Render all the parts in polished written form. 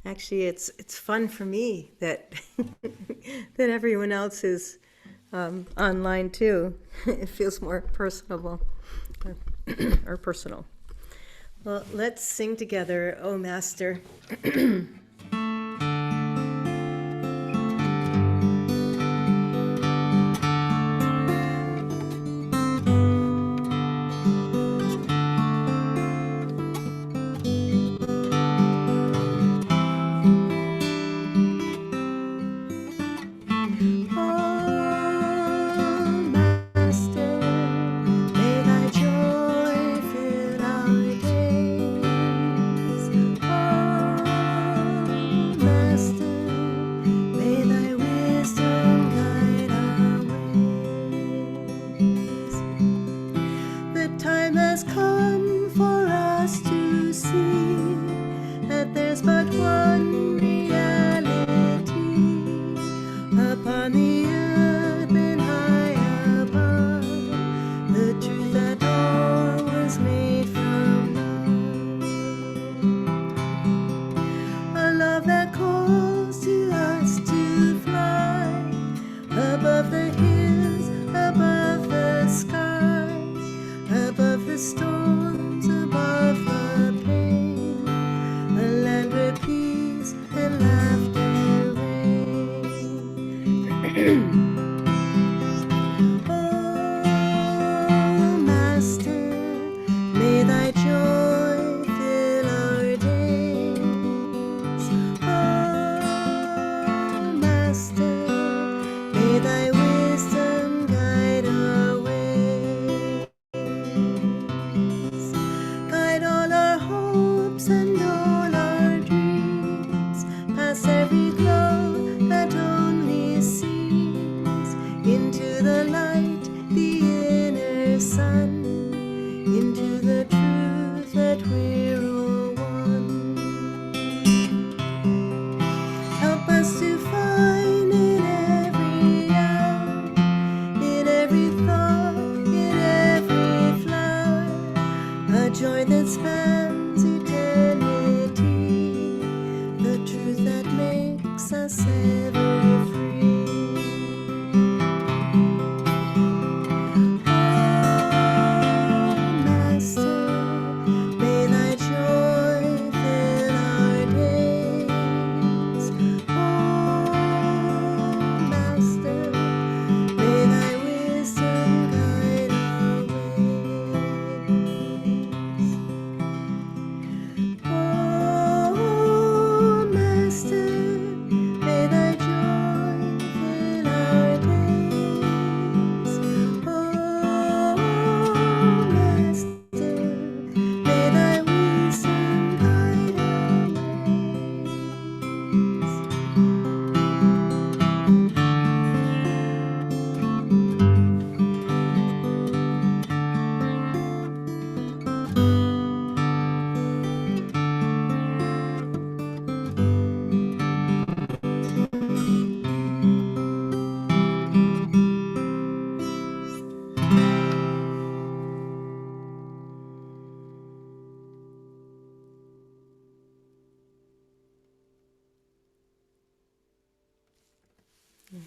Actually, it's fun for me that that everyone else is online too. It feels more personable or, or personal. Well, let's sing together, "O Master."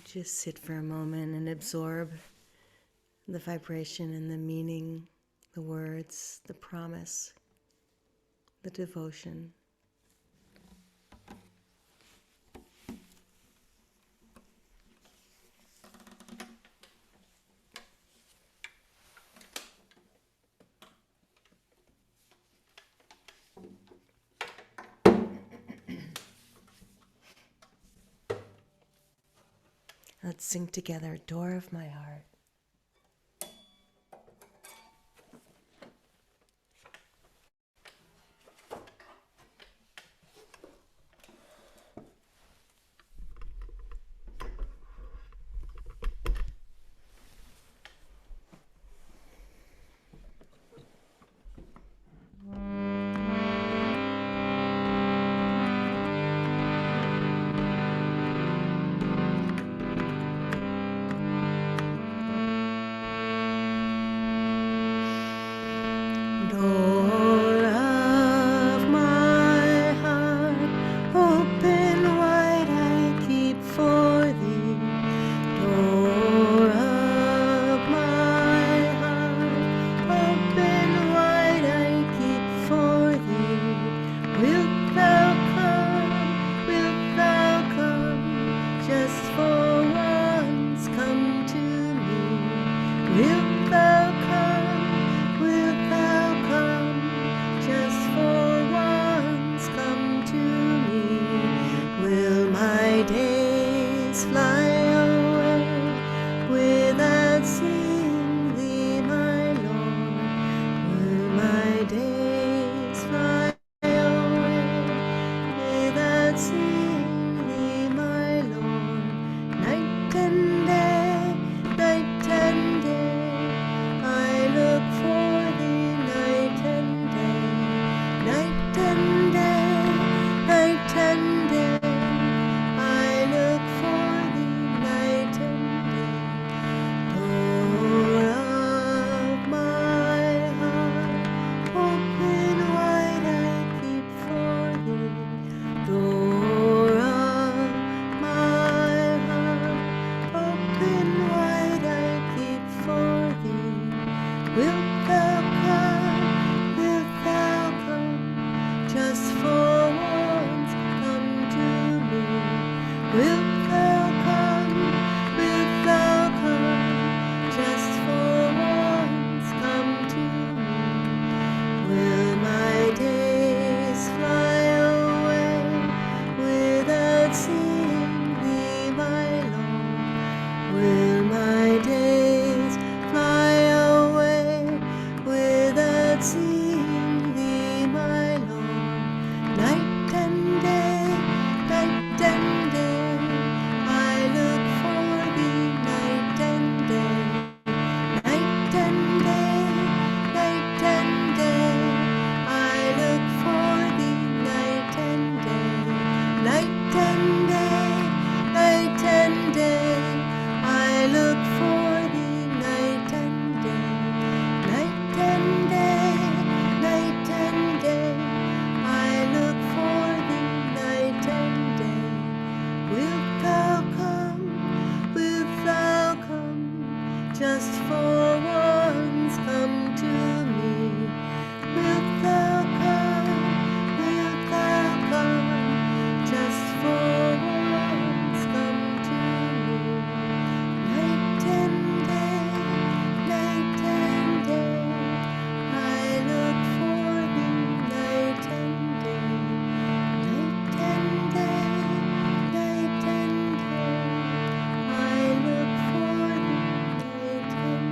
Just sit for a moment and absorb the vibration and the meaning, the words, the promise, the devotion. Let's sing together, "Door of my heart." days fly away without seeing thee, my Lord? Will my days fly away without seeing thee, my Lord? Night and day, night and day, I look for thee, night and day, night and day, night and day, I look for thee, night and day. Door of my heart, open wide I keep for thee. Door of my heart, open wide I keep for thee. Wilt thou come, just for once come to me? Wilt thou come, just for once come to me? Will my days fly away without seeing thee, my Lord? Will my days fly away without seeing thee, my Lord? Night and day, night and day, I look for thee, night and day, night and day, night and day, I look for thee, night and day, night and day, night and day, I look for thee, night and day, night and day, night and day, I look for thee, night and day. Wilt thou come, just for once come to me? Wilt thou come, just for once come to me? Night and day, I look for thee, night and day, night and day, I look for thee, night and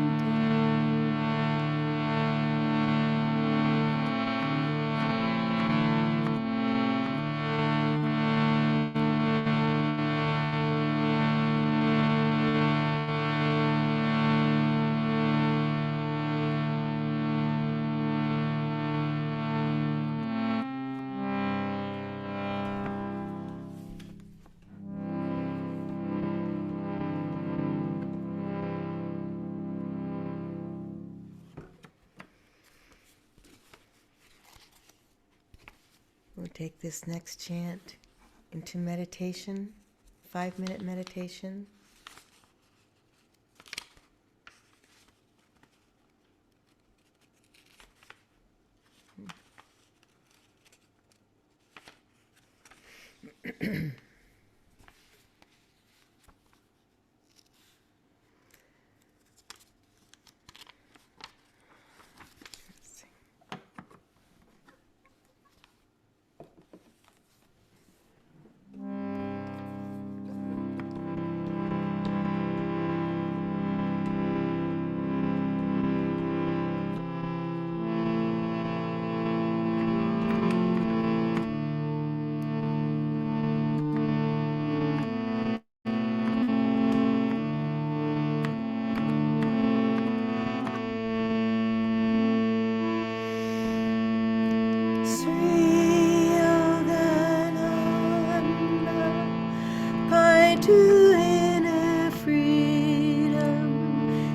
We'll take this next chant into meditation, 5-minute meditation. To inner freedom,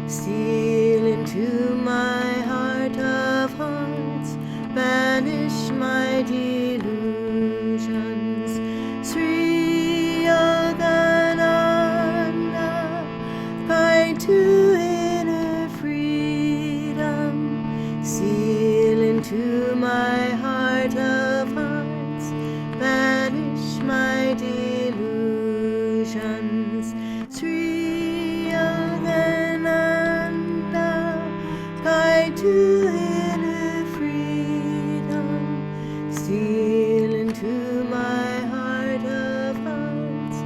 steal into my heart of hearts, banish my delusions. Sri Yogananda, guide to inner freedom, seal into my heart of hearts, banish my delusions. Sri Yogananda, guide to inner freedom, steal into my heart of hearts,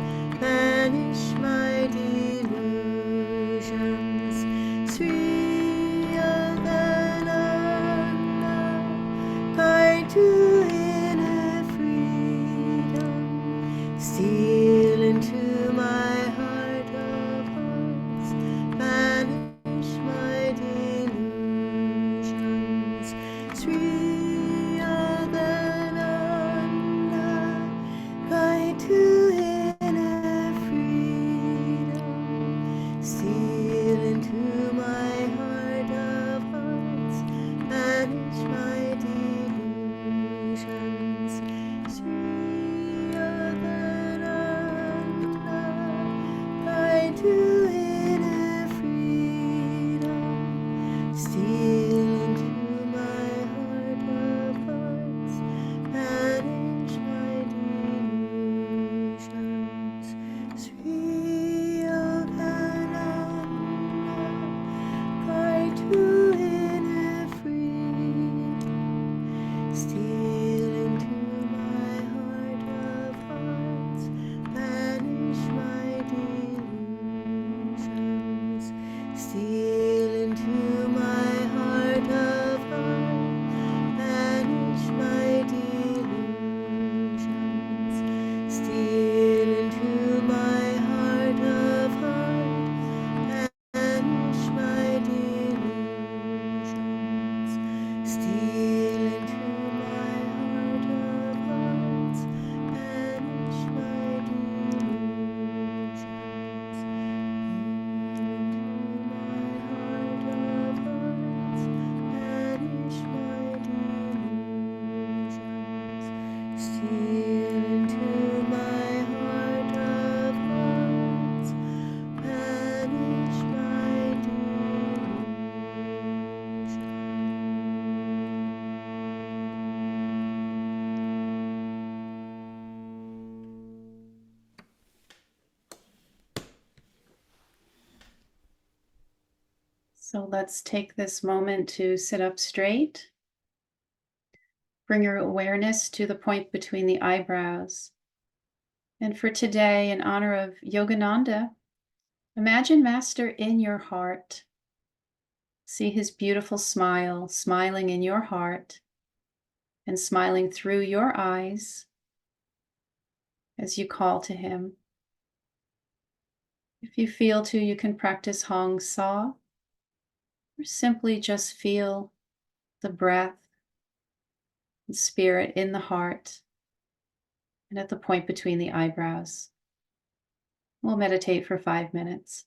Steal into my heart of hearts, banish my delusions. Sri Ananda, guide to inner freedom. Steal into my heart of hearts, banish my delusions. Sri Ananda, guide to inner freedom. Steal into my heart of hearts, banish my delusions. Sri Yogananda, guide to inner freedom. Steal into my heart of hearts, banish my delusions. Steal into my heart of hearts, banish my delusions. Steal into my heart of hearts, banish my delusions. Steal into my heart of hearts, banish my delusions. Steal into my heart of hearts, banish my delusions. So let's take this moment to sit up straight. Bring your awareness to the point between the eyebrows. And for today, in honor of Yogananda, imagine Master in your heart. See his beautiful smile, smiling in your heart and smiling through your eyes as you call to him. If you feel to, you can practice Hong Sa, or simply just feel the breath and spirit in the heart and at the point between the eyebrows. We'll meditate for 5 minutes.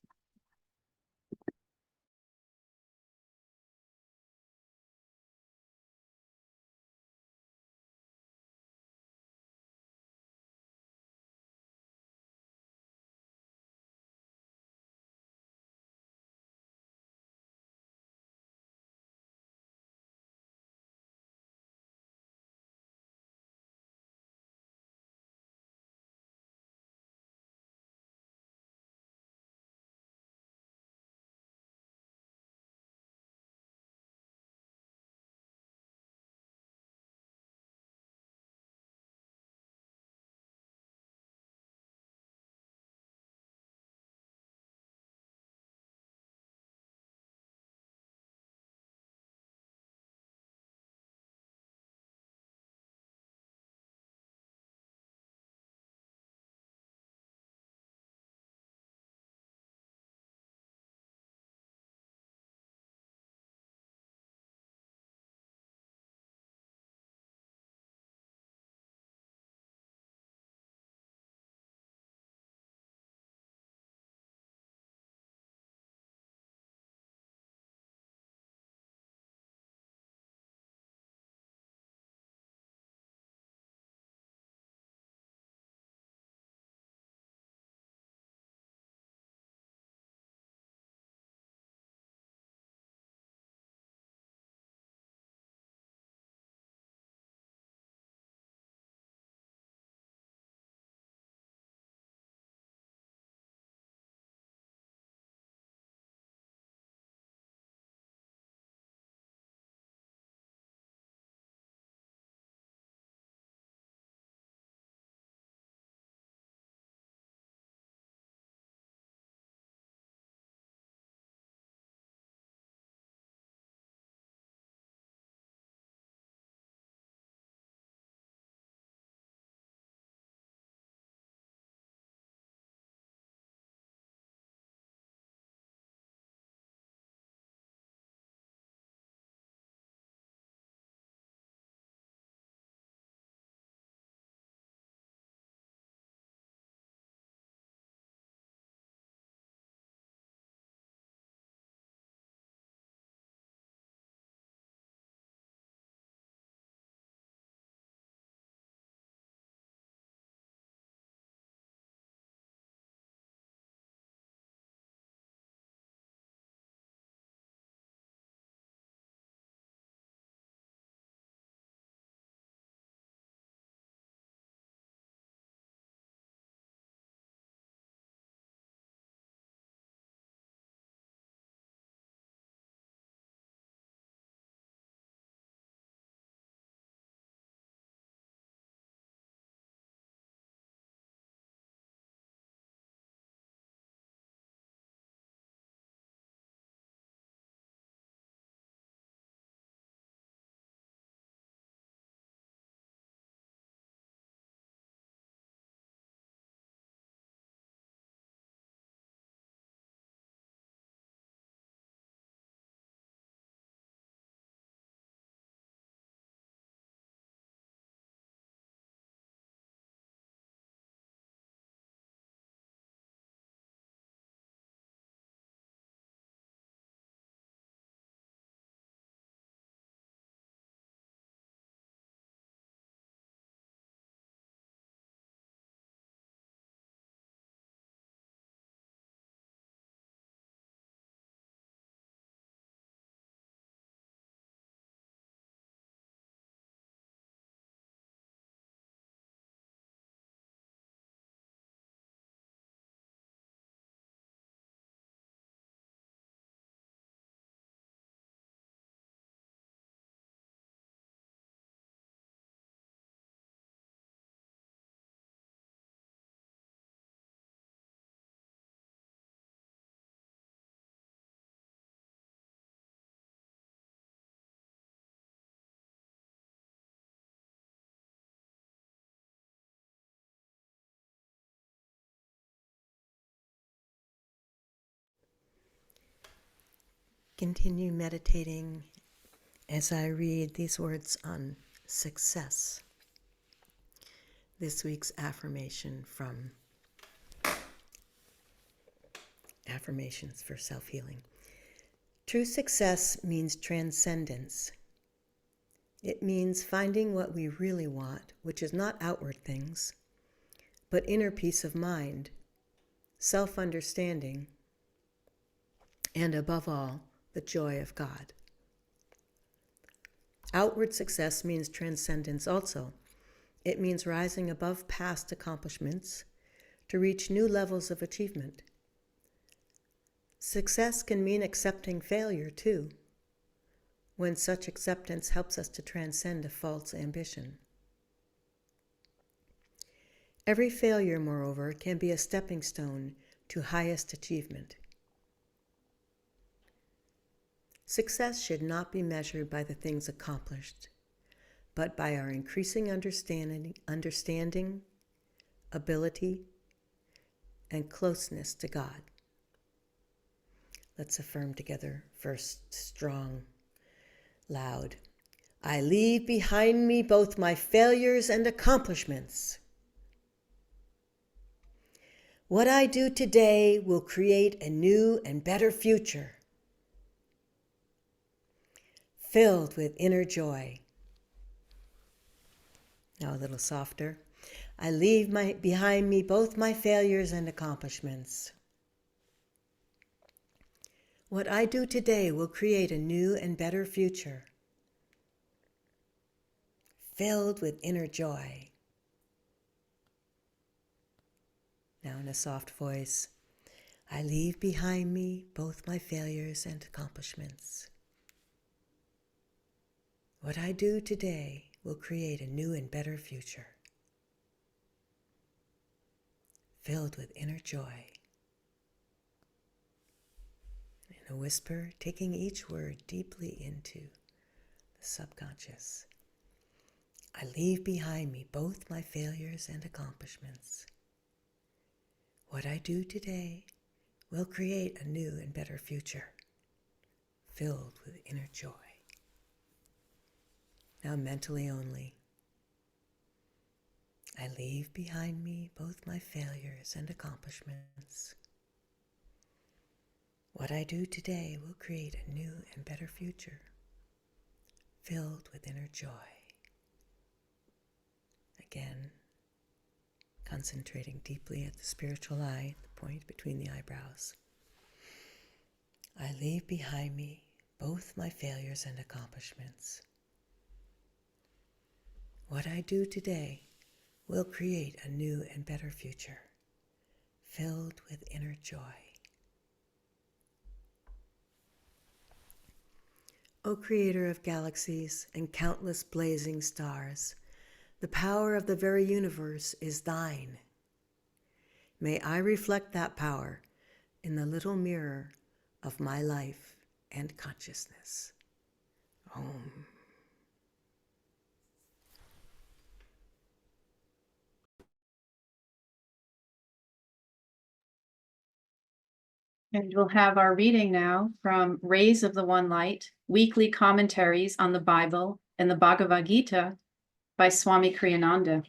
Continue meditating as I read these words on success. This week's affirmation from Affirmations for Self-Healing. True success means transcendence. It means finding what we really want, which is not outward things, but inner peace of mind, self-understanding, and above all, the joy of God. Outward success means transcendence also. It means rising above past accomplishments to reach new levels of achievement. Success can mean accepting failure too, when such acceptance helps us to transcend a false ambition. Every failure, moreover, can be a stepping stone to highest achievement. Success should not be measured by the things accomplished, but by our increasing understanding, ability, and closeness to God. Let's affirm together, first strong, loud. I leave behind me both my failures and accomplishments. What I do today will create a new and better future, filled with inner joy. Now a little softer. I leave behind me both my failures and accomplishments. What I do today will create a new and better future, filled with inner joy. Now in a soft voice, I leave behind me both my failures and accomplishments. What I do today will create a new and better future, filled with inner joy. In a whisper, taking each word deeply into the subconscious. I leave behind me both my failures and accomplishments. What I do today will create a new and better future, filled with inner joy. Now mentally only. I leave behind me both my failures and accomplishments. What I do today will create a new and better future, filled with inner joy. Again, concentrating deeply at the spiritual eye, the point between the eyebrows. I leave behind me both my failures and accomplishments. What I do today will create a new and better future, filled with inner joy. O Creator of galaxies and countless blazing stars, the power of the very universe is thine. May I reflect that power in the little mirror of my life and consciousness. Om. And we'll have our reading now from Rays of the One Light, Weekly Commentaries on the Bible and the Bhagavad Gita by Swami Kriyananda.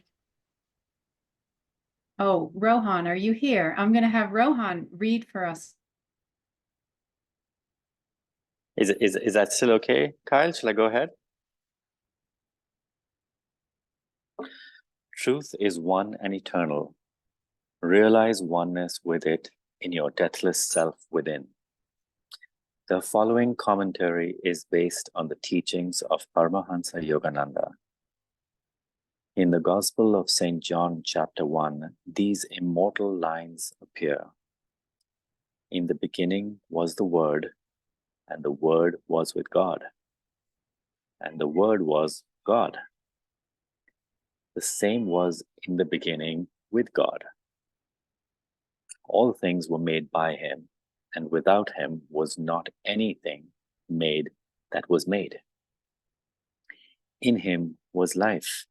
Oh, Rohan, are you here? I'm going to have Rohan read for us. Is that still okay, Kyle? Shall I go ahead? Truth is one and eternal. Realize oneness with it in your deathless self within. The following commentary is based on the teachings of Paramahansa Yogananda. In the Gospel of St. John, chapter 1, these immortal lines appear. In the beginning was the Word, and the Word was with God, and the Word was God. The same was in the beginning with God. All things were made by him, and without him was not anything made that was made. In him was life,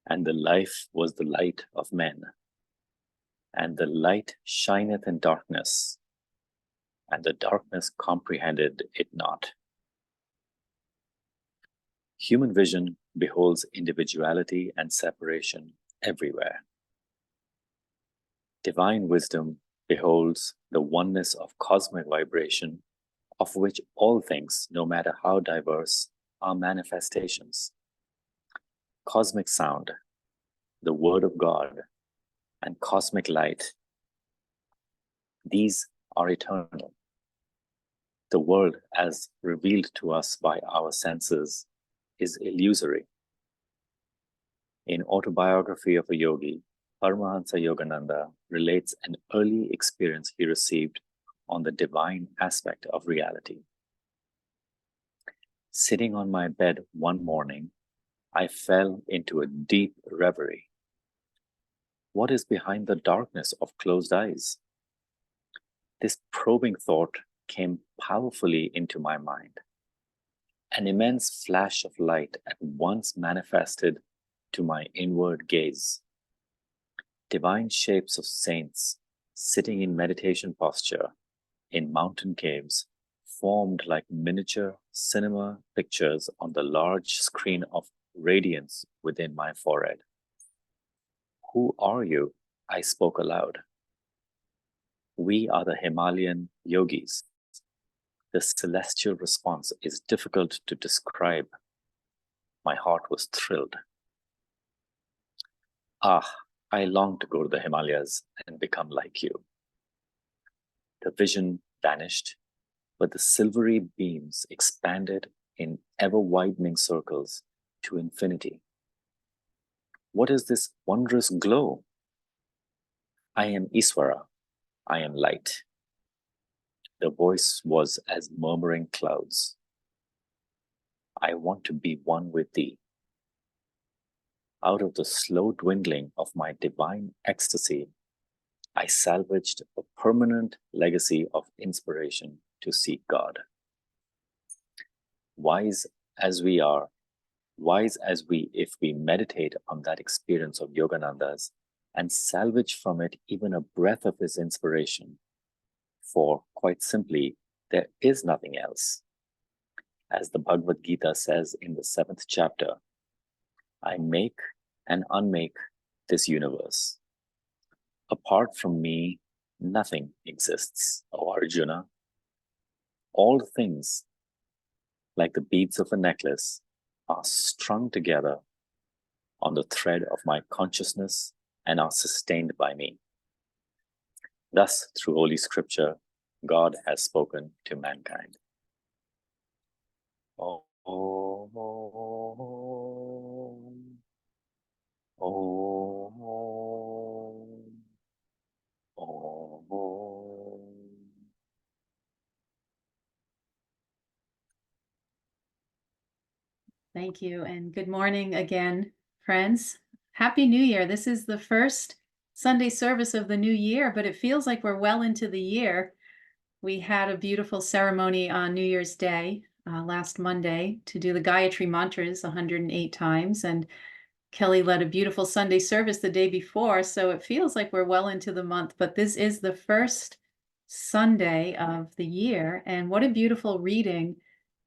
and the life was the light of men. And the light shineth in darkness, and the darkness comprehended it not. Human vision beholds individuality and separation everywhere. Divine wisdom beholds the oneness of cosmic vibration, of which all things, no matter how diverse, are manifestations. Cosmic sound, the Word of God, and cosmic light, these are eternal. The world, as revealed to us by our senses, is illusory. In Autobiography of a Yogi, Paramahansa Yogananda relates an early experience he received on the divine aspect of reality. Sitting on my bed one morning, I fell into a deep reverie. What is behind the darkness of closed eyes? This probing thought came powerfully into my mind. An immense flash of light at once manifested to my inward gaze. Divine shapes of saints sitting in meditation posture in mountain caves formed like miniature cinema pictures on the large screen of radiance within my forehead. Who are you? I spoke aloud. We are the Himalayan yogis. The celestial response is difficult to describe. My heart was thrilled. Ah, I long to go to the Himalayas and become like you. The vision vanished, but the silvery beams expanded in ever-widening circles to infinity. What is this wondrous glow? I am Iswara. I am light. The voice was as murmuring clouds. I want to be one with thee. Out of the slow dwindling of my divine ecstasy, I salvaged a permanent legacy of inspiration to seek God. Wise as we are, wise as we if we meditate on that experience of Yogananda's and salvage from it even a breath of his inspiration. For, quite simply, there is nothing else. As the Bhagavad Gita says in the 7th chapter, I make and unmake this universe. Apart from me, nothing exists, O Arjuna. All things, like the beads of a necklace, are strung together on the thread of my consciousness and are sustained by me. Thus, through Holy Scripture, God has spoken to mankind. Om, Om, Om, Om, Om. Thank you, and good morning again, friends. Happy New Year. This is the first Sunday service of the new year, but it feels like we're well into the year. We had a beautiful ceremony on New Year's Day last Monday to do the Gayatri mantras 108 times, and Kelly led a beautiful Sunday service the day before, so it feels like we're well into the month, but this is the first Sunday of the year, and what a beautiful reading.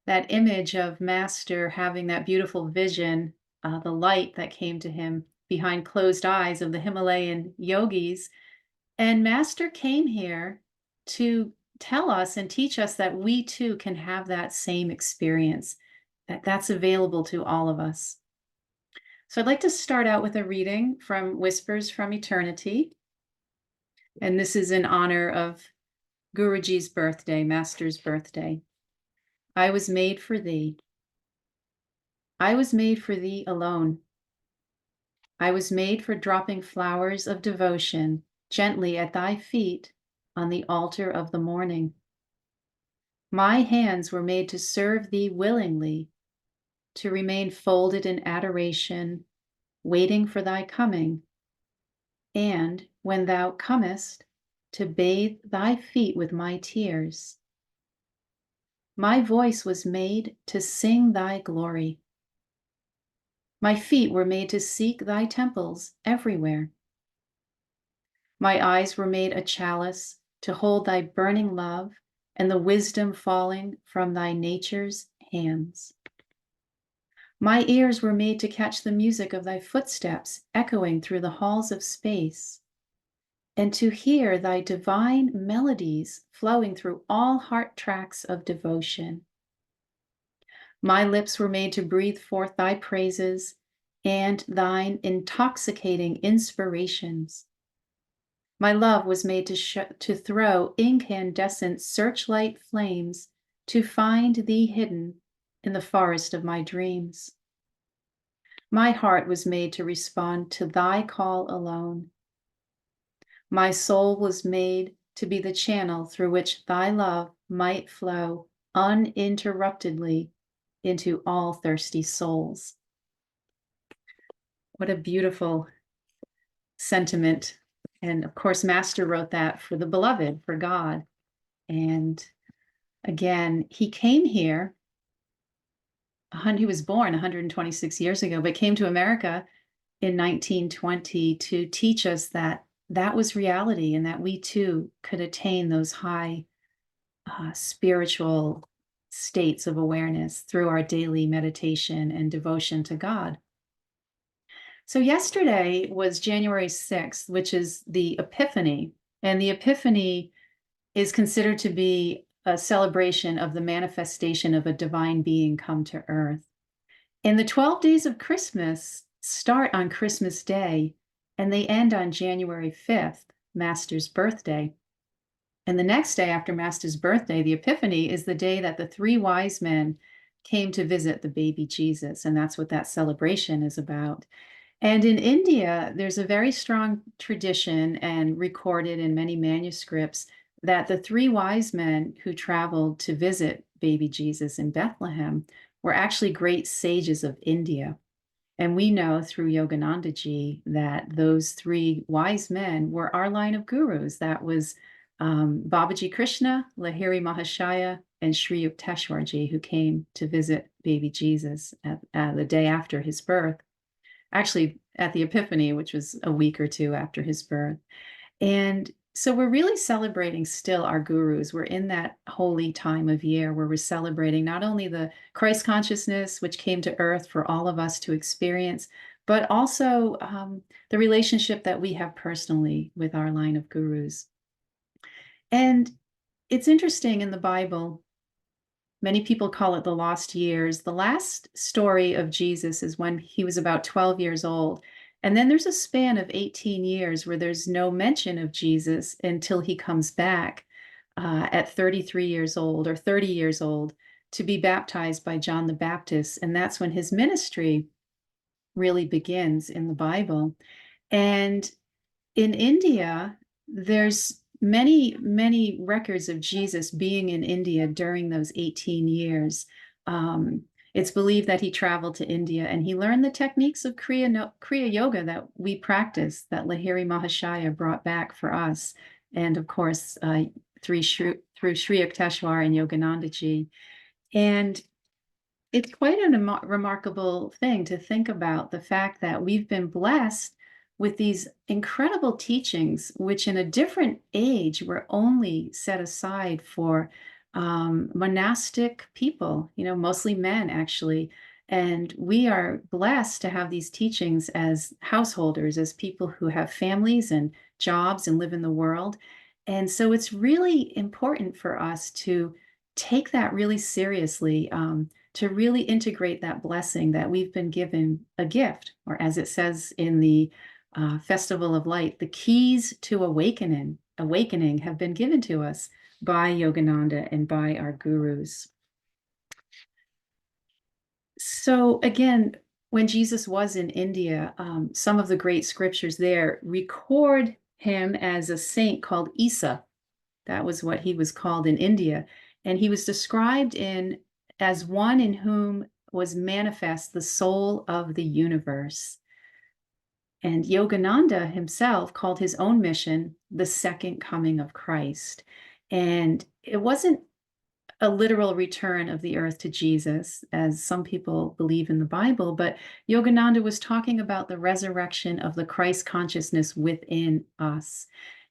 That image of Master having that beautiful vision, the light that came to him behind closed eyes of the Himalayan yogis. And Master came here to tell us and teach us that we too can have that same experience, that's available to all of us. So I'd like to start out with a reading from Whispers from Eternity. And this is in honor of Guruji's birthday, Master's birthday. I was made for thee. I was made for thee alone. I was made for dropping flowers of devotion gently at thy feet on the altar of the morning. My hands were made to serve thee willingly, to remain folded in adoration, waiting for thy coming, and when thou comest, to bathe thy feet with my tears. My voice was made to sing thy glory. My feet were made to seek thy temples everywhere. My eyes were made a chalice to hold thy burning love and the wisdom falling from thy nature's hands. My ears were made to catch the music of thy footsteps echoing through the halls of space, and to hear thy divine melodies flowing through all heart tracks of devotion. My lips were made to breathe forth thy praises and thine intoxicating inspirations. My love was made to throw incandescent searchlight flames to find thee hidden in the forest of my dreams. My heart was made to respond to thy call alone. My soul was made to be the channel through which thy love might flow uninterruptedly into all thirsty souls. What a beautiful sentiment. And of course, Master wrote that for the beloved, for God. And again, he came here. He was born 126 years ago, but came to America in 1920 to teach us that that was reality and that we too could attain those high spiritual states of awareness through our daily meditation and devotion to God. So yesterday was January 6th, which is the Epiphany. And the Epiphany is considered to be a celebration of the manifestation of a divine being come to earth. And the 12 days of Christmas start on Christmas Day, and they end on January 5th, Master's birthday. And the next day after Master's birthday, the Epiphany, is the day that the three wise men came to visit the baby Jesus. And that's what that celebration is about. And in India, there's a very strong tradition and recorded in many manuscripts that the three wise men who traveled to visit baby Jesus in Bethlehem were actually great sages of India. And we know through Yogananda Ji that those three wise men were our line of gurus. That was Babaji Krishna, Lahiri Mahashaya, and Sri Yukteswar Ji, who came to visit baby Jesus at the day after his birth. Actually, at the Epiphany, which was a week or two after his birth. And so we're really celebrating still our gurus. We're in that holy time of year where we're celebrating not only the Christ consciousness, which came to earth for all of us to experience, but also the relationship that we have personally with our line of gurus. And it's interesting in the Bible, many people call it the lost years. The last story of Jesus is when he was about 12 years old. And then there's a span of 18 years where there's no mention of Jesus until he comes back at 33 years old or 30 years old to be baptized by John the Baptist. And that's when his ministry really begins in the Bible. And in India, there's many records of Jesus being in India during those 18 years. It's believed that he traveled to India and he learned the techniques of Kriya Yoga that we practice, that Lahiri Mahashaya brought back for us. And of course, through Sri Yukteswar and Yogananda Ji. And it's quite a remarkable thing to think about, the fact that we've been blessed with these incredible teachings, which in a different age were only set aside for monastic people, mostly men actually. And we are blessed to have these teachings as householders, as people who have families and jobs and live in the world. And so it's really important for us to take that really seriously, to really integrate that blessing that we've been given a gift, or as it says in the Festival of Light, the keys to awakening have been given to us by Yogananda and by our gurus. So again, when Jesus was in India, some of the great scriptures there record him as a saint called Isa. That was what he was called in India. And he was described as one in whom was manifest the soul of the universe. And Yogananda himself called his own mission the second coming of Christ. And it wasn't a literal return of the earth to Jesus, as some people believe in the Bible, but Yogananda was talking about the resurrection of the Christ consciousness within us.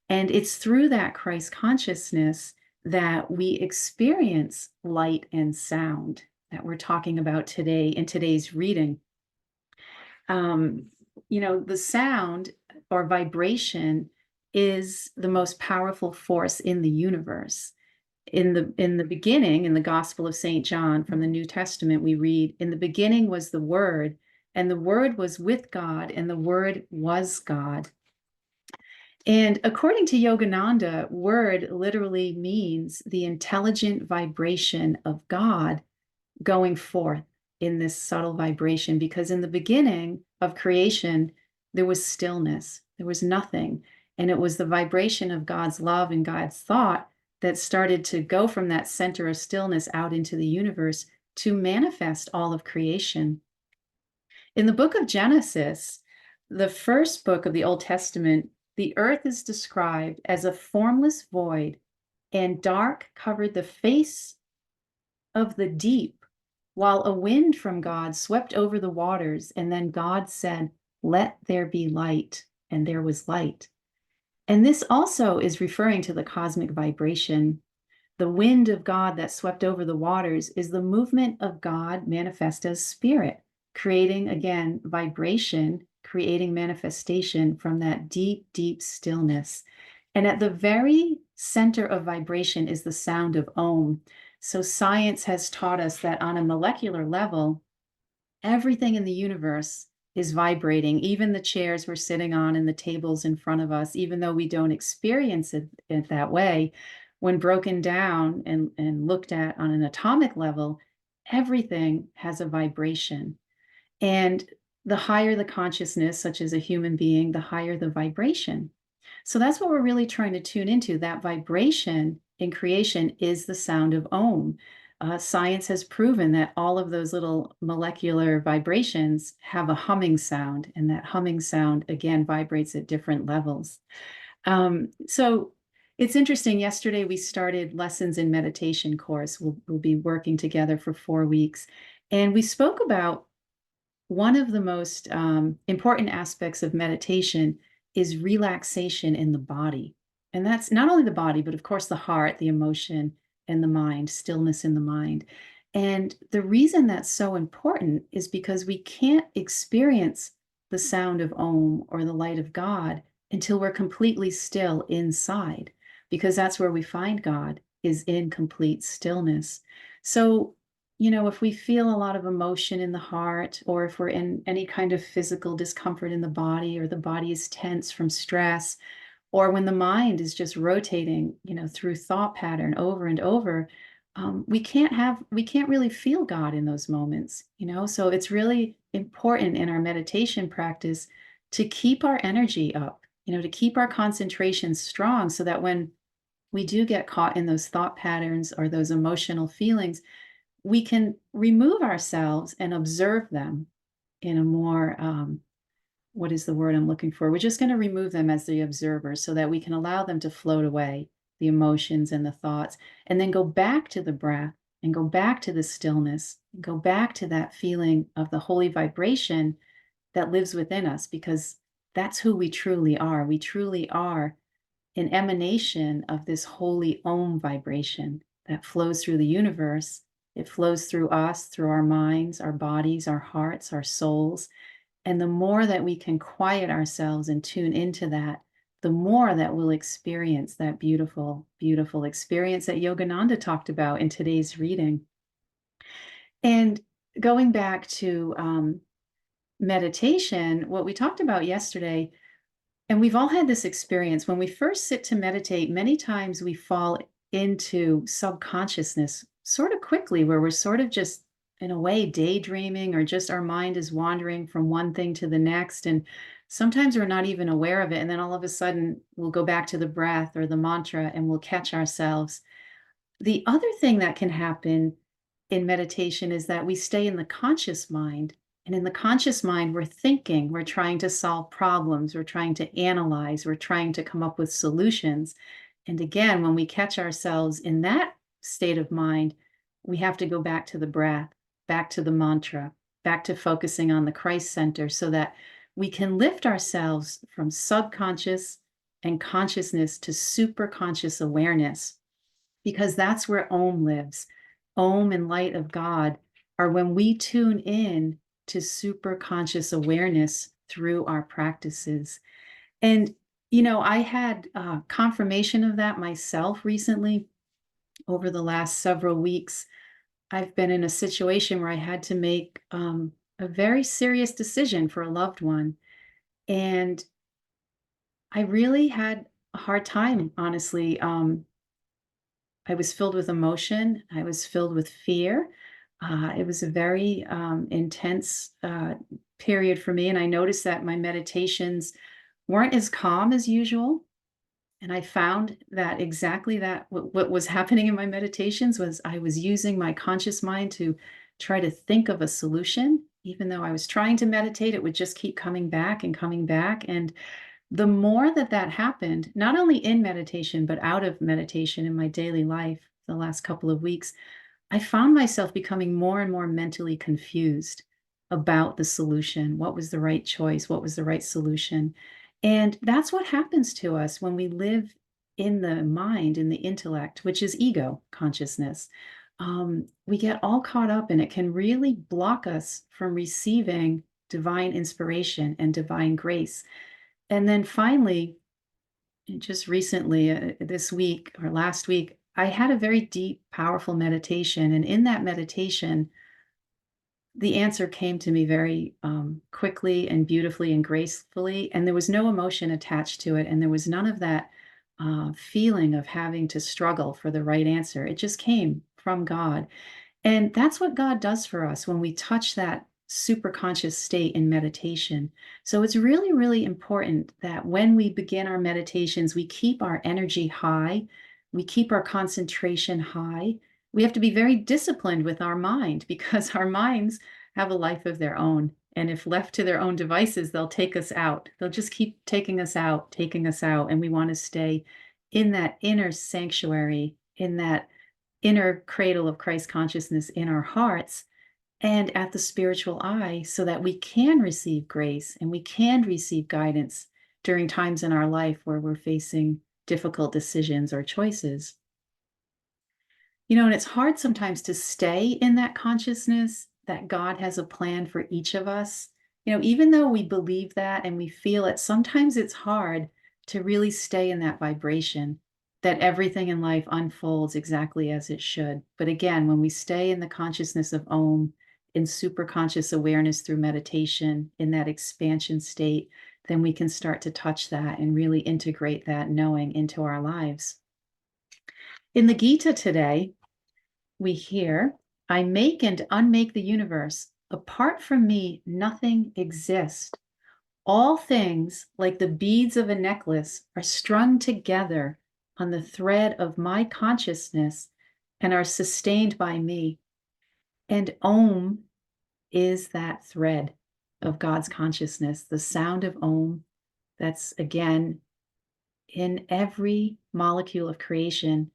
And it's through that Christ consciousness that we experience light and sound that we're talking about today in today's reading. The sound or vibration is the most powerful force in the universe. In the beginning, in the Gospel of St. John from the New Testament, we read, "In the beginning was the Word, and the Word was with God, and the Word was God." And according to Yogananda, word literally means the intelligent vibration of God going forth in this subtle vibration, because in the beginning of creation, there was stillness, there was nothing. And it was the vibration of God's love and God's thought that started to go from that center of stillness out into the universe to manifest all of creation. In the book of Genesis, the first book of the Old Testament, the earth is described as a formless void, and dark covered the face of the deep, while a wind from God swept over the waters. And then God said, "Let there be light," and there was light. And this also is referring to the cosmic vibration. The wind of God that swept over the waters is the movement of God manifest as spirit, creating again vibration, creating manifestation from that deep, deep stillness. And at the very center of vibration is the sound of Om. So science has taught us that on a molecular level, everything in the universe is vibrating, even the chairs we're sitting on and the tables in front of us, even though we don't experience it that way. When broken down and looked at on an atomic level, everything has a vibration. And the higher the consciousness, such as a human being, the higher the vibration. So that's what we're really trying to tune into. That vibration in creation is the sound of Om. Science has proven that all of those little molecular vibrations have a humming sound, and that humming sound, again, vibrates at different levels. So it's interesting. Yesterday, we started Lessons in Meditation course. We'll be working together for 4 weeks. And we spoke about one of the most important aspects of meditation is relaxation in the body. And that's not only the body, but of course the heart, the emotion, and the mind, stillness in the mind. And the reason that's so important is because we can't experience the sound of Om or the light of God until we're completely still inside, because that's where we find God, is in complete stillness. So if we feel a lot of emotion in the heart, or if we're in any kind of physical discomfort in the body, or the body is tense from stress, or when the mind is just rotating, through thought pattern over and over, we can't really feel God in those moments, So it's really important in our meditation practice to keep our energy up, to keep our concentration strong, so that when we do get caught in those thought patterns or those emotional feelings, we can remove ourselves and observe them in a more, what is the word I'm looking for? We're just going to remove them as the observer, so that we can allow them to float away, the emotions and the thoughts, and then go back to the breath and go back to the stillness, and go back to that feeling of the holy vibration that lives within us, because that's who we truly are. We truly are an emanation of this holy Om vibration that flows through the universe. It flows through us, through our minds, our bodies, our hearts, our souls. And the more that we can quiet ourselves and tune into that, the more that we'll experience that beautiful, beautiful experience that Yogananda talked about in today's reading. And going back to meditation, what we talked about yesterday, and we've all had this experience, when we first sit to meditate, many times we fall into subconsciousness sort of quickly, where we're sort of just, in a way, daydreaming, or just our mind is wandering from one thing to the next. And sometimes we're not even aware of it. And then all of a sudden, we'll go back to the breath or the mantra, and we'll catch ourselves. The other thing that can happen in meditation is that we stay in the conscious mind. And in the conscious mind, we're thinking, we're trying to solve problems, we're trying to analyze, we're trying to come up with solutions. And again, when we catch ourselves in that state of mind, we have to go back to the breath, back to the mantra, back to focusing on the Christ center, so that we can lift ourselves from subconscious and consciousness to super conscious awareness. because that's where Om lives. Om and light of God are when we tune in to super conscious awareness through our practices. And, I had confirmation of that myself recently. Over the last several weeks, I've been in a situation where I had to make a very serious decision for a loved one. And I really had a hard time, honestly. I was filled with emotion. I was filled with fear. It was a very intense period for me. And I noticed that my meditations weren't as calm as usual. And I found that exactly that what was happening in my meditations was I was using my conscious mind to try to think of a solution. Even though I was trying to meditate, it would just keep coming back and coming back. And the more that that happened, not only in meditation, but out of meditation in my daily life, the last couple of weeks, I found myself becoming more and more mentally confused about the solution. What was the right choice? What was the right solution? And that's what happens to us when we live in the mind, in the intellect, which is ego consciousness. We get all caught up and it can really block us from receiving divine inspiration and divine grace. And then finally, just recently, this week or last week, I had a very deep, powerful meditation. And in that meditation, the answer came to me very quickly and beautifully and gracefully. And there was no emotion attached to it. And there was none of that feeling of having to struggle for the right answer. It just came from God. And that's what God does for us when we touch that super conscious state in meditation. So it's really, really important that when we begin our meditations, we keep our energy high, we keep our concentration high. We have to be very disciplined with our mind because our minds have a life of their own. And if left to their own devices, they'll take us out. They'll just keep taking us out, taking us out. And we want to stay in that inner sanctuary, in that inner cradle of Christ consciousness in our hearts and at the spiritual eye so that we can receive grace and we can receive guidance during times in our life where we're facing difficult decisions or choices. And it's hard sometimes to stay in that consciousness that God has a plan for each of us. Even though we believe that and we feel it, sometimes it's hard to really stay in that vibration that everything in life unfolds exactly as it should. But again, when we stay in the consciousness of Om, in super conscious awareness through meditation, in that expansion state, then we can start to touch that and really integrate that knowing into our lives. In the Gita today, we hear, I make and unmake the universe. Apart from me, nothing exists. All things, like the beads of a necklace, are strung together on the thread of my consciousness and are sustained by me. And Om is that thread of God's consciousness, the sound of Om that's, again, in every molecule of creation.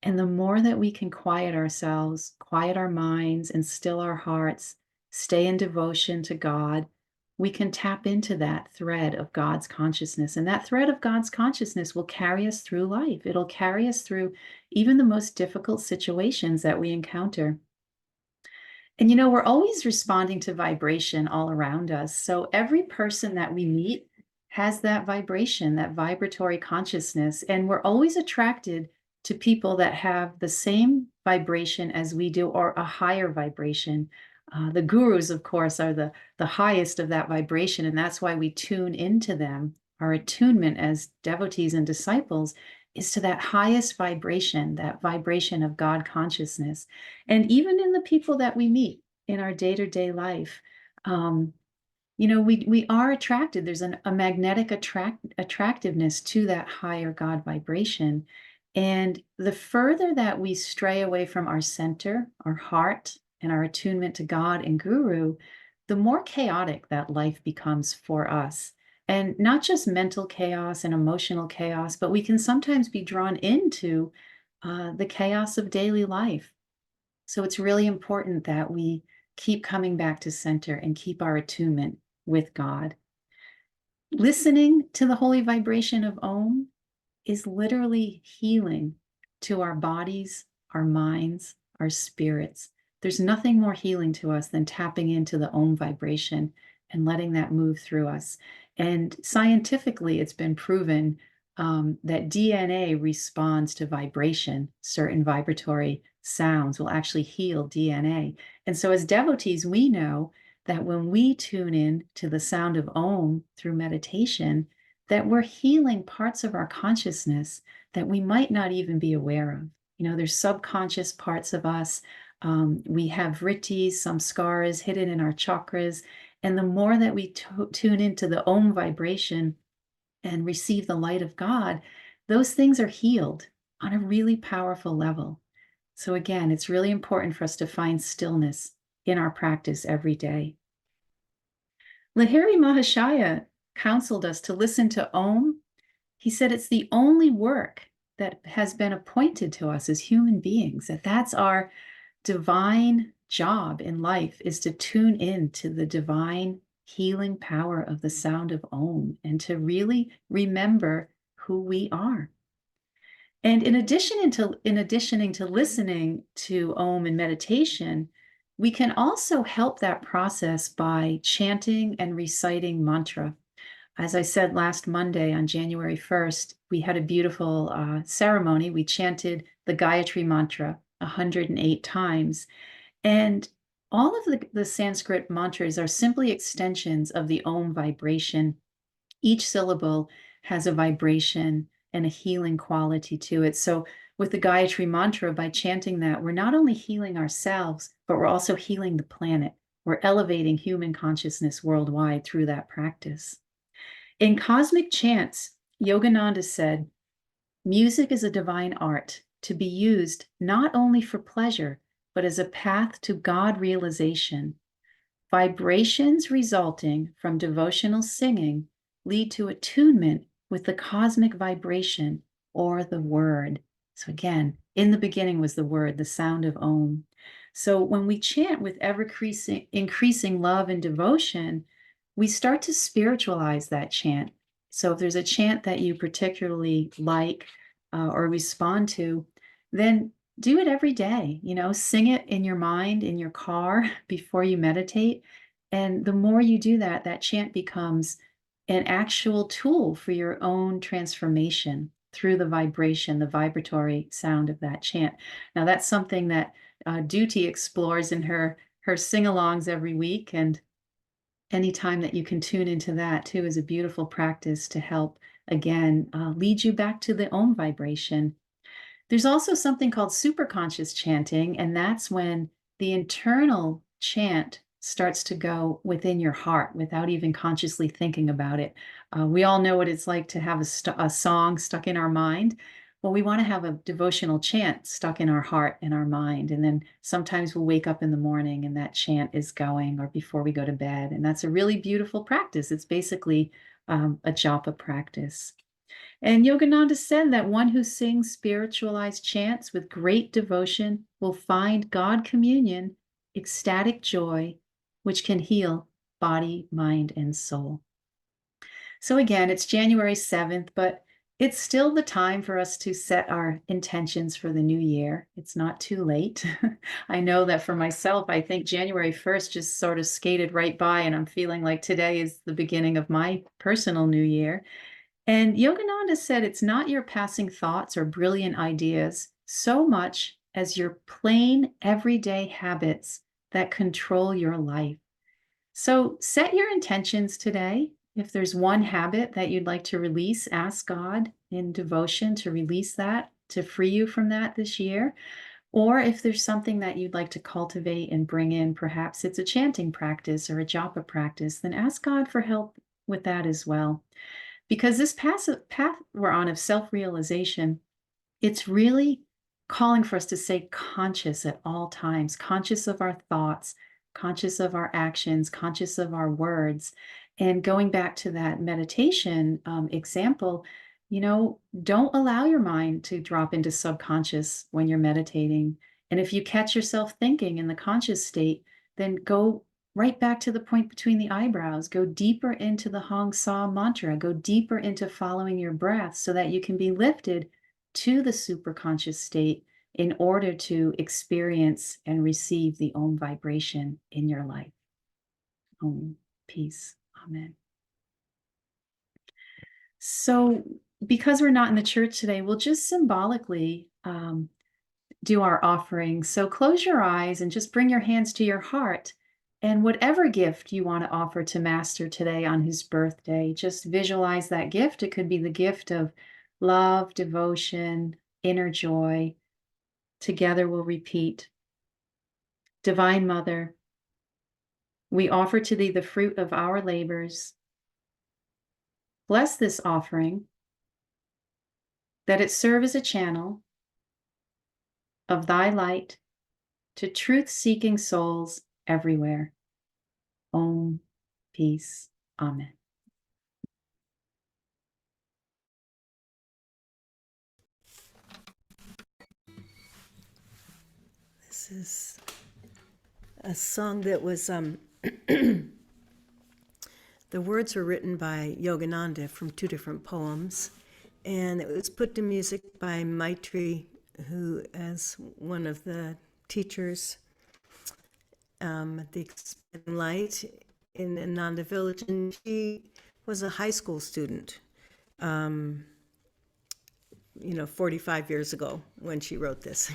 And the more that we can quiet ourselves, quiet our minds, and still our hearts, stay in devotion to God, we can tap into that thread of God's consciousness. And that thread of God's consciousness will carry us through life. It'll carry us through even the most difficult situations that we encounter. And we're always responding to vibration all around us. So every person that we meet has that vibration, that vibratory consciousness. And we're always attracted to people that have the same vibration as we do or a higher vibration. The gurus, of course, are the highest of that vibration, and that's why we tune into them. Our attunement as devotees and disciples is to that highest vibration, that vibration of God consciousness. And even in the people that we meet in our day-to-day life, we are attracted. There's a magnetic attractiveness to that higher God vibration. And the further that we stray away from our center, our heart, and our attunement to God and Guru, the more chaotic that life becomes for us. And not just mental chaos and emotional chaos, but we can sometimes be drawn into the chaos of daily life. So it's really important that we keep coming back to center and keep our attunement with God. Listening to the holy vibration of Om is literally healing to our bodies, our minds, our spirits. There's nothing more healing to us than tapping into the Om vibration and letting that move through us. And scientifically, it's been proven that DNA responds to vibration. Certain vibratory sounds will actually heal DNA. And so, as devotees, we know that when we tune in to the sound of Om through meditation, that we're healing parts of our consciousness that we might not even be aware of. You know, there's subconscious parts of us. We have vrittis, some scars hidden in our chakras. And the more that we tune into the Om vibration and receive the light of God, those things are healed on a really powerful level. So again, it's really important for us to find stillness in our practice every day. Lahiri Mahashaya counseled us to listen to Om. He said it's the only work that has been appointed to us as human beings, that's our divine job in life, is to tune in to the divine healing power of the sound of Om and to really remember who we are. And in addition to listening to Om in meditation, we can also help that process by chanting and reciting mantra. As I said last Monday on January 1st, we had a beautiful ceremony. We chanted the Gayatri mantra 108 times. And all of the Sanskrit mantras are simply extensions of the Om vibration. Each syllable has a vibration and a healing quality to it. So with the Gayatri mantra, by chanting that, we're not only healing ourselves, but we're also healing the planet. We're elevating human consciousness worldwide through that practice. In Cosmic Chants, Yogananda said, music is a divine art to be used not only for pleasure, but as a path to God realization. Vibrations resulting from devotional singing lead to attunement with the cosmic vibration or the word. So again, in the beginning was the word, the sound of Om. So when we chant with increasing love and devotion, we start to spiritualize that chant. So if there's a chant that you particularly like or respond to, then do it every day. You know, sing it in your mind, in your car before you meditate. And the more you do that, that chant becomes an actual tool for your own transformation through the vibration, the vibratory sound of that chant. Now, that's something that Dhuti explores in her sing-alongs every week. And anytime that you can tune into that too is a beautiful practice to help, again, lead you back to the Om vibration. There's also something called superconscious chanting, and that's when the internal chant starts to go within your heart without even consciously thinking about it. We all know what it's like to have a song stuck in our mind. Well, we want to have a devotional chant stuck in our heart and our mind. And then sometimes we'll wake up in the morning and that chant is going, or before we go to bed. And that's a really beautiful practice. It's basically a japa practice. And Yogananda said that one who sings spiritualized chants with great devotion will find God communion, ecstatic joy, which can heal body, mind, and soul. So again, it's January 7th, but it's still the time for us to set our intentions for the new year. It's not too late. I know that for myself, I think January 1st just sort of skated right by, and I'm feeling like today is the beginning of my personal new year. And Yogananda said it's not your passing thoughts or brilliant ideas so much as your plain everyday habits that control your life. So set your intentions today. If there's one habit that you'd like to release, ask God in devotion to release that, to free you from that this year. Or if there's something that you'd like to cultivate and bring in, perhaps it's a chanting practice or a japa practice, then ask God for help with that as well. Because this path we're on of self-realization, it's really calling for us to stay conscious at all times, conscious of our thoughts, conscious of our actions, conscious of our words. And going back to that meditation example, you know, don't allow your mind to drop into subconscious when you're meditating. And if you catch yourself thinking in the conscious state, then go right back to the point between the eyebrows. Go deeper into the Hong Sa mantra. Go deeper into following your breath so that you can be lifted to the superconscious state in order to experience and receive the Om vibration in your life. Om, peace, amen. So, because we're not in the church today, we'll just symbolically do our offering. So close your eyes and just bring your hands to your heart. And whatever gift you want to offer to Master today on his birthday, just visualize that gift. It could be the gift of love, devotion, inner joy. Together we'll repeat. Divine Mother, we offer to thee the fruit of our labors. Bless this offering, that it serve as a channel of thy light to truth-seeking souls everywhere. Om, peace, amen. This is a song that was, the words were written by Yogananda from 2 different poems, and it was put to music by Maitri, who is one of the teachers at the Expanding Light in Ananda Village, and she was a high school student, 45 years ago when she wrote this.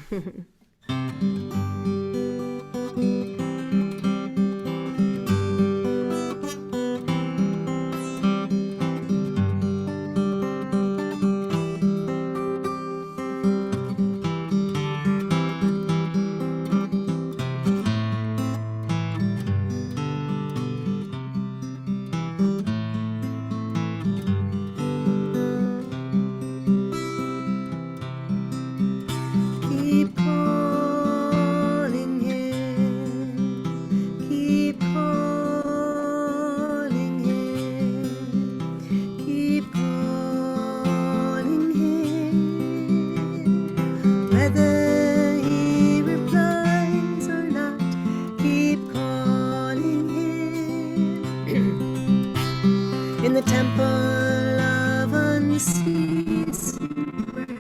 Keep calling him, keep calling him, keep calling him. Whether he replies or not, keep calling him. In the temple of unceasing prayer,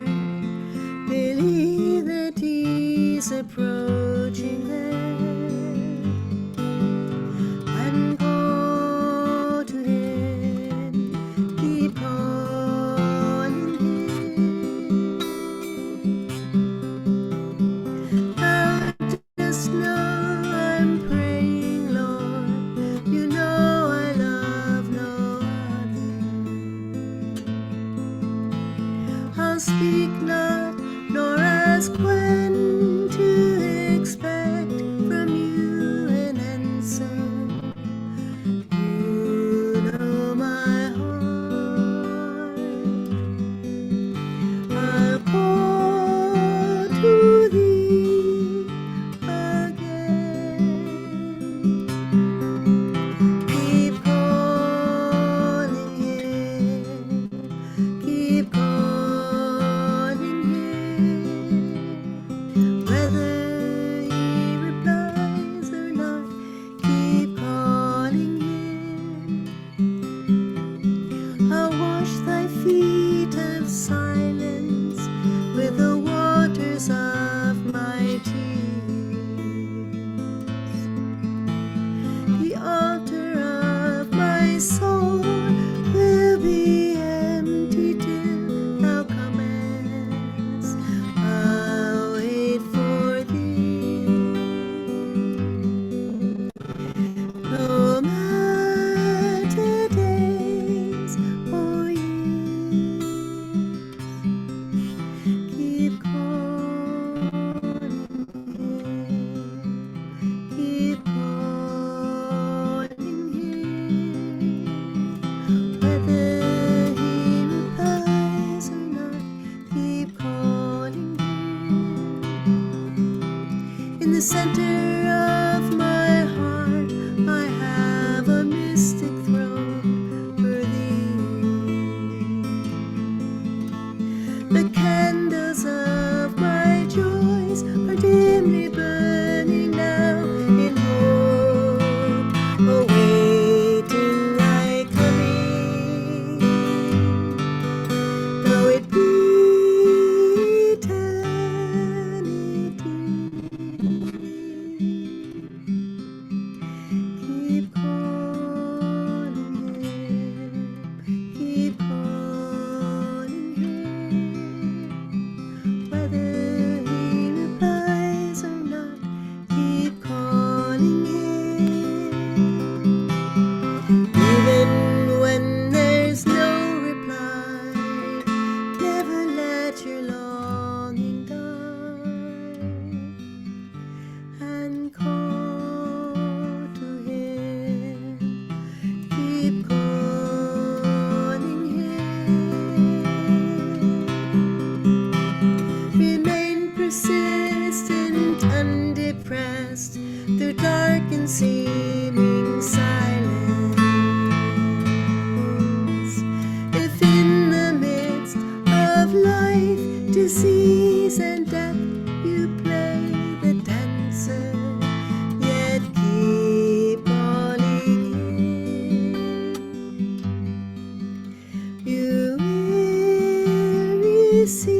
believe that he's approaching there, and call to him, keep calling him. I just know I'm praying, Lord, you know I love no other. I'll speak not, nor ask when to expect from you an answer. You know my heart. I'll call to thee again. Keep calling him, keep calling him. Whether he replies or not, keep calling him. I'll wash thy feet of silence with the waters of my tears. The altar of my soul will be empty till thou comest. I'll wait for thee. No matter days or years, keep calling him, keep calling him. Whether he replies or not, keep calling him. In the center of my heart, I have a mystic throne for thee. The candles of my joys are dimly burning now in hope, awaiting thy coming. Though it be dark and seeming silence. If in the midst of life, disease, and death you play the dancer, yet keep on in, you will receive